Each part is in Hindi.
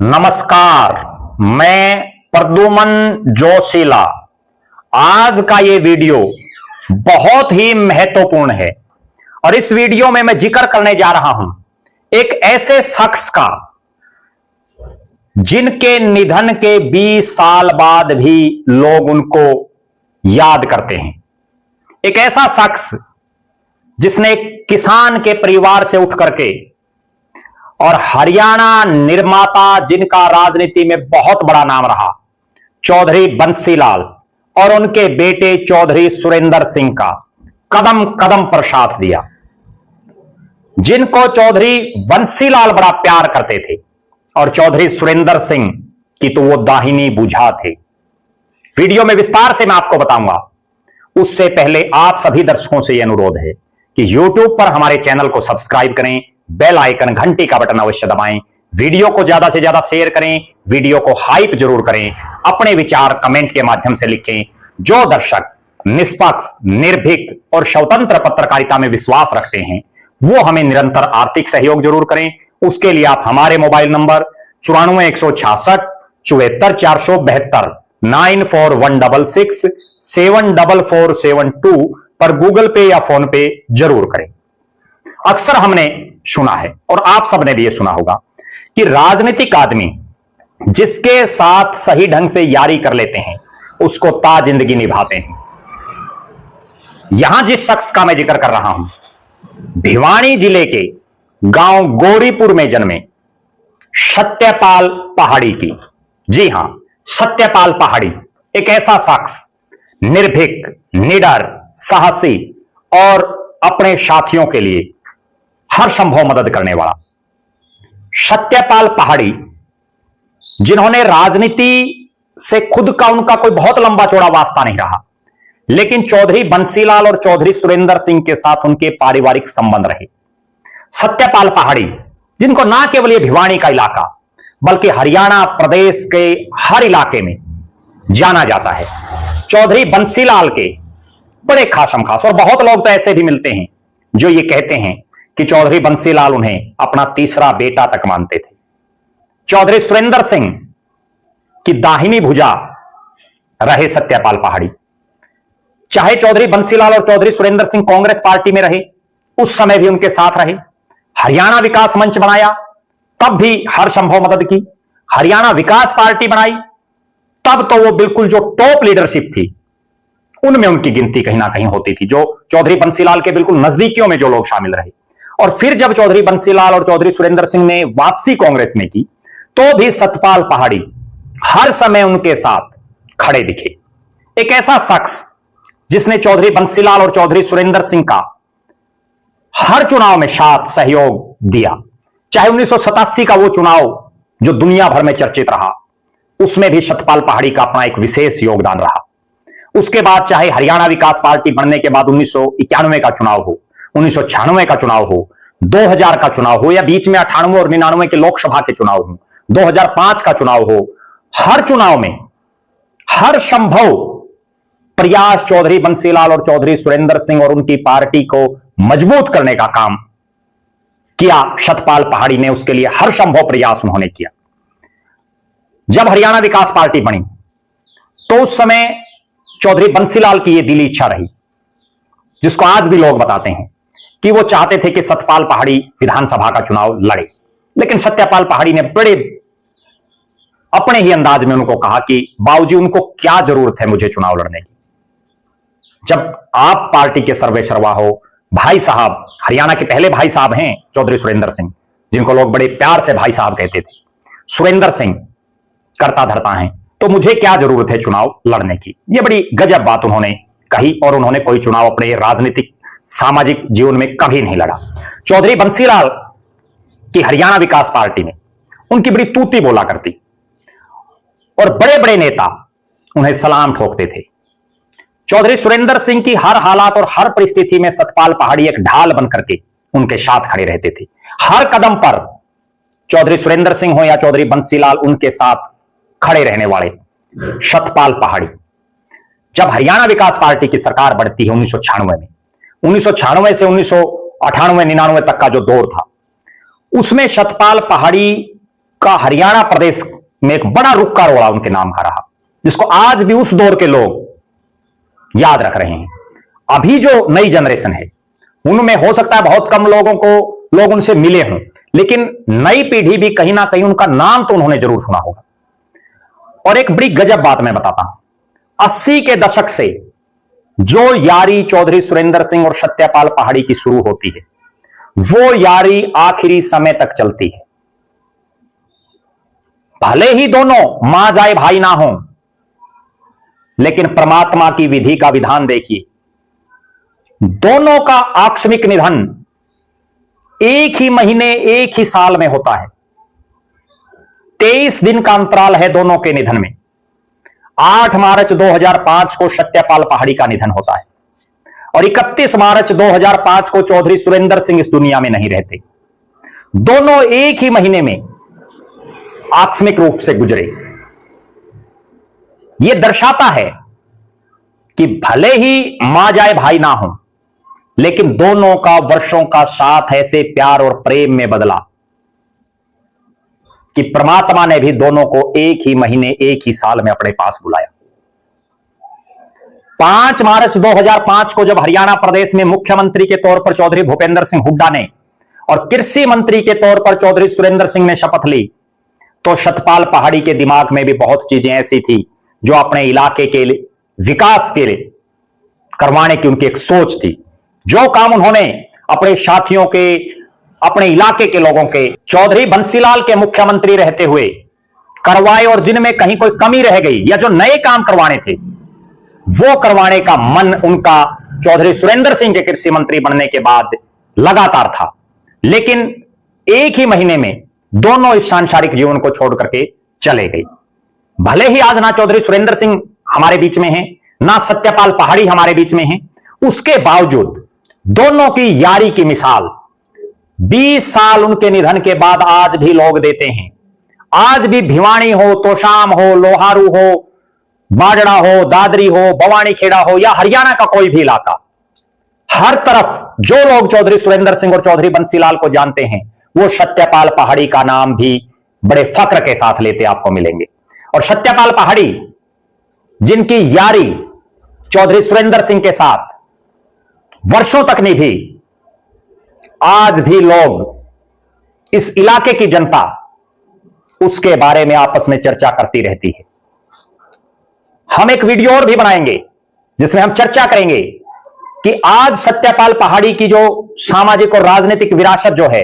नमस्कार, मैं प्रद्युमन जोशीला। आज का ये वीडियो बहुत ही महत्वपूर्ण है और इस वीडियो में मैं जिक्र करने जा रहा हूं एक ऐसे शख्स का जिनके निधन के 20 साल बाद भी लोग उनको याद करते हैं। एक ऐसा शख्स जिसने किसान के परिवार से उठ करके और हरियाणा निर्माता जिनका राजनीति में बहुत बड़ा नाम रहा, चौधरी बंसीलाल और उनके बेटे चौधरी सुरेंद्र सिंह का कदम कदम पर साथ दिया, जिनको चौधरी बंसीलाल बड़ा प्यार करते थे और चौधरी सुरेंद्र सिंह की तो वो दाहिनी भुजा थे। वीडियो में विस्तार से मैं आपको बताऊंगा। उससे पहले आप सभी दर्शकों से यह अनुरोध है कि YouTube पर हमारे चैनल को सब्सक्राइब करें, बेल आइकन घंटी का बटन अवश्य दबाएं, वीडियो को ज्यादा से ज्यादा शेयर करें, वीडियो को हाइप जरूर करें, अपने विचार कमेंट के माध्यम से लिखें। जो दर्शक निष्पक्ष, निर्भीक और स्वतंत्र पत्रकारिता में विश्वास रखते हैं वो हमें निरंतर आर्थिक सहयोग जरूर करें। उसके लिए आप हमारे मोबाइल नंबर 94 166 74 472 9416674472 पर गूगल पे या फोन पे जरूर करें। अक्सर हमने सुना है और आप सबने भी यह सुना होगा कि राजनीतिक आदमी जिसके साथ सही ढंग से यारी कर लेते हैं उसको ता जिंदगी निभाते हैं। यहां जिस शख्स का मैं जिक्र कर रहा हूं, भिवानी जिले के गांव गौरीपुर में जन्मे सत्यपाल पहाड़ी की। जी हां, सत्यपाल पहाड़ी एक ऐसा शख्स, निर्भीक, निडर, साहसी और अपने साथियों के लिए हर संभव मदद करने वाला सत्यपाल पहाड़ी, जिन्होंने राजनीति से खुद का उनका कोई बहुत लंबा चौड़ा वास्ता नहीं रहा, लेकिन चौधरी बंसीलाल और चौधरी सुरेंद्र सिंह के साथ उनके पारिवारिक संबंध रहे। सत्यपाल पहाड़ी, जिनको ना केवल ये भिवानी का इलाका बल्कि हरियाणा प्रदेश के हर इलाके में जाना जाता है। चौधरी बंसीलाल के बड़े खासम खास, और बहुत लोग तो ऐसे भी मिलते हैं जो ये कहते हैं कि चौधरी बंसीलाल उन्हें अपना तीसरा बेटा तक मानते थे। चौधरी सुरेंद्र सिंह की दाहिनी भुजा रहे सत्यपाल पहाड़ी। चाहे चौधरी बंसीलाल और चौधरी सुरेंद्र सिंह कांग्रेस पार्टी में रहे, उस समय भी उनके साथ रहे। हरियाणा विकास मंच बनाया, तब भी हर संभव मदद की। हरियाणा विकास पार्टी बनाई, तब तो वो बिल्कुल जो टॉप लीडरशिप थी उनमें उनकी गिनती कहीं ना कहीं होती थी, जो चौधरी बंसीलाल के बिल्कुल नजदीकियों में जो लोग शामिल रहे। और फिर जब चौधरी बंसीलाल और चौधरी सुरेंद्र सिंह ने वापसी कांग्रेस में की, तो भी सत्यपाल पहाड़ी हर समय उनके साथ खड़े दिखे। एक ऐसा शख्स जिसने चौधरी बंसीलाल और चौधरी सुरेंद्र सिंह का हर चुनाव में साथ सहयोग दिया। चाहे 1987 का वो चुनाव जो दुनिया भर में चर्चित रहा, उसमें भी सत्यपाल पहाड़ी का अपना एक विशेष योगदान रहा। उसके बाद चाहे हरियाणा विकास पार्टी बनने के बाद 1991 का चुनाव हो, 1996 का चुनाव हो, 2000 का चुनाव हो, या बीच में 98 और 99 के लोकसभा के चुनाव हो, 2005 का चुनाव हो, हर चुनाव में हर संभव प्रयास चौधरी बंसीलाल और चौधरी सुरेंद्र सिंह और उनकी पार्टी को मजबूत करने का काम किया सत्यपाल पहाड़ी ने। उसके लिए हर संभव प्रयास उन्होंने किया। जब हरियाणा विकास पार्टी बनी तो उस समय चौधरी बंसीलाल की यह दिली इच्छा रही, जिसको आज भी लोग बताते हैं, कि वो चाहते थे कि सत्यपाल पहाड़ी विधानसभा का चुनाव लड़े। लेकिन सत्यपाल पहाड़ी ने बड़े अपने ही अंदाज में उनको कहा कि बाबूजी, उनको क्या जरूरत है मुझे चुनाव लड़ने की, जब आप पार्टी के सर्वेसर्वा हो। भाई साहब, हरियाणा के पहले भाई साहब हैं चौधरी सुरेंद्र सिंह, जिनको लोग बड़े प्यार से भाई साहब कहते थे। सुरेंद्र सिंह करता धरता हैं, तो मुझे क्या जरूरत है चुनाव लड़ने की। यह बड़ी गजब बात उन्होंने कही, और उन्होंने कोई चुनाव अपने राजनीतिक सामाजिक जीवन में कभी नहीं लड़ा। चौधरी बंसीलाल की हरियाणा विकास पार्टी में उनकी बड़ी तूती बोला करती और बड़े बड़े नेता उन्हें सलाम ठोकते थे। चौधरी सुरेंद्र सिंह की हर हालात और हर परिस्थिति में सत्यपाल पहाड़ी एक ढाल बनकर के उनके साथ खड़े रहते थे। हर कदम पर चौधरी सुरेंद्र सिंह हो या चौधरी बंसीलाल, उनके साथ खड़े रहने वाले सत्यपाल पहाड़ी। जब हरियाणा विकास पार्टी की सरकार बढ़ती है 1996 में, 1996 से 1998-99 तक का जो दौर था, उसमें सत्यपाल पहाड़ी का हरियाणा प्रदेश में एक बड़ा रुक्का रोड़ा उनके नाम का रहा, जिसको आज भी उस दौर के लोग याद रख रहे हैं। अभी जो नई जनरेशन है उनमें हो सकता है बहुत कम लोग उनसे मिले हों, लेकिन नई पीढ़ी भी कहीं ना कहीं उनका नाम तो उन्होंने जरूर सुना होगा। और एक बड़ी गजब बात मैं बताता हूं, 80 के दशक से जो यारी चौधरी सुरेंद्र सिंह और सत्यपाल पहाड़ी की शुरू होती है, वो यारी आखिरी समय तक चलती है। भले ही दोनों मां जाए भाई ना हो, लेकिन परमात्मा की विधि का विधान देखिए, दोनों का आकस्मिक निधन एक ही महीने एक ही साल में होता है। 23 दिन का अंतराल है दोनों के निधन में। 8 मार्च 2005 को सत्यपाल पहाड़ी का निधन होता है और 31 मार्च 2005 को चौधरी सुरेंद्र सिंह इस दुनिया में नहीं रहते। दोनों एक ही महीने में आकस्मिक रूप से गुजरे। यह दर्शाता है कि भले ही मां जाए भाई ना हो, लेकिन दोनों का वर्षों का साथ ऐसे प्यार और प्रेम में बदला कि परमात्मा ने भी दोनों को एक ही महीने एक ही साल में अपने पास बुलाया। 5 मार्च 2005 को जब हरियाणा प्रदेश में मुख्यमंत्री के तौर पर चौधरी भूपेंद्र सिंह हुड्डा ने और कृषि मंत्री के तौर पर चौधरी सुरेंद्र सिंह ने शपथ ली, तो सतपाल पहाड़ी के दिमाग में भी बहुत चीजें ऐसी थी जो अपने इलाके के विकास के लिए करवाने की उनकी एक सोच थी। जो काम उन्होंने अपने साथियों के, अपने इलाके के लोगों के, चौधरी बंसीलाल के मुख्यमंत्री रहते हुए करवाए और जिनमें कहीं कोई कमी रह गई या जो नए काम करवाने थे, वो करवाने का मन उनका चौधरी सुरेंद्र सिंह के कृषि मंत्री बनने के बाद लगातार था। लेकिन एक ही महीने में दोनों इस सांसारिक जीवन को छोड़ करके चले गए। भले ही आज ना चौधरी सुरेंद्र सिंह हमारे बीच में हैं, ना सत्यपाल पहाड़ी हमारे बीच में हैं, उसके बावजूद दोनों की यारी की मिसाल 20 साल उनके निधन के बाद आज भी लोग देते हैं। आज भी भिवानी हो, तोशाम हो, लोहारू हो, बाजड़ा हो, दादरी हो, भवानी खेड़ा हो या हरियाणा का कोई भी इलाका, हर तरफ जो लोग चौधरी सुरेंद्र सिंह और चौधरी बंसीलाल को जानते हैं, वो सत्यपाल पहाड़ी का नाम भी बड़े फक्र के साथ लेते आपको मिलेंगे। और सत्यपाल पहाड़ी, जिनकी यारी चौधरी सुरेंद्र सिंह के साथ वर्षों तक निभी, आज भी लोग, इस इलाके की जनता उसके बारे में आपस में चर्चा करती रहती है। हम एक वीडियो और भी बनाएंगे जिसमें हम चर्चा करेंगे कि आज सत्यपाल पहाड़ी की जो सामाजिक और राजनीतिक विरासत जो है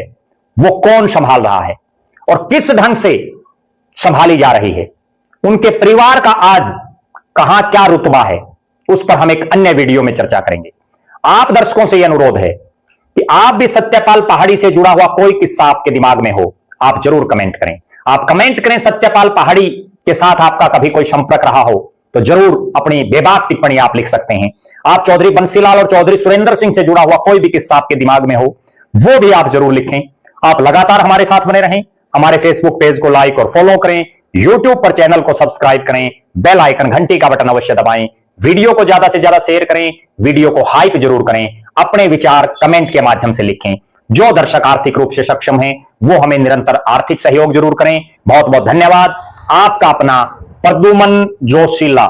वो कौन संभाल रहा है और किस ढंग से संभाली जा रही है, उनके परिवार का आज कहां क्या रुतबा है, उस पर हम एक अन्य वीडियो में चर्चा करेंगे। आप दर्शकों से यह अनुरोध है कि आप भी सत्यपाल पहाड़ी से जुड़ा हुआ कोई किस्सा आपके दिमाग में हो, आप जरूर कमेंट करें। आप कमेंट करें, सत्यपाल पहाड़ी के साथ आपका कभी कोई संपर्क रहा हो तो जरूर अपनी बेबाक टिप्पणी आप लिख सकते हैं। आप चौधरी बंसीलाल और चौधरी सुरेंद्र सिंह से जुड़ा हुआ कोई भी किस्सा आपके दिमाग में हो, वो भी आप जरूर लिखें। आप लगातार हमारे साथ बने रहें। हमारे फेसबुक पेज को लाइक और फॉलो करें, यूट्यूब पर चैनल को सब्सक्राइब करें, बेल आइकन घंटी का बटन अवश्य दबाएं, वीडियो को ज्यादा से ज्यादा शेयर करें, वीडियो को हाइप जरूर करें, अपने विचार कमेंट के माध्यम से लिखें। जो दर्शक आर्थिक रूप से सक्षम हैं वो हमें निरंतर आर्थिक सहयोग जरूर करें। बहुत बहुत धन्यवाद। आपका अपना प्रद्युमन जोशीला।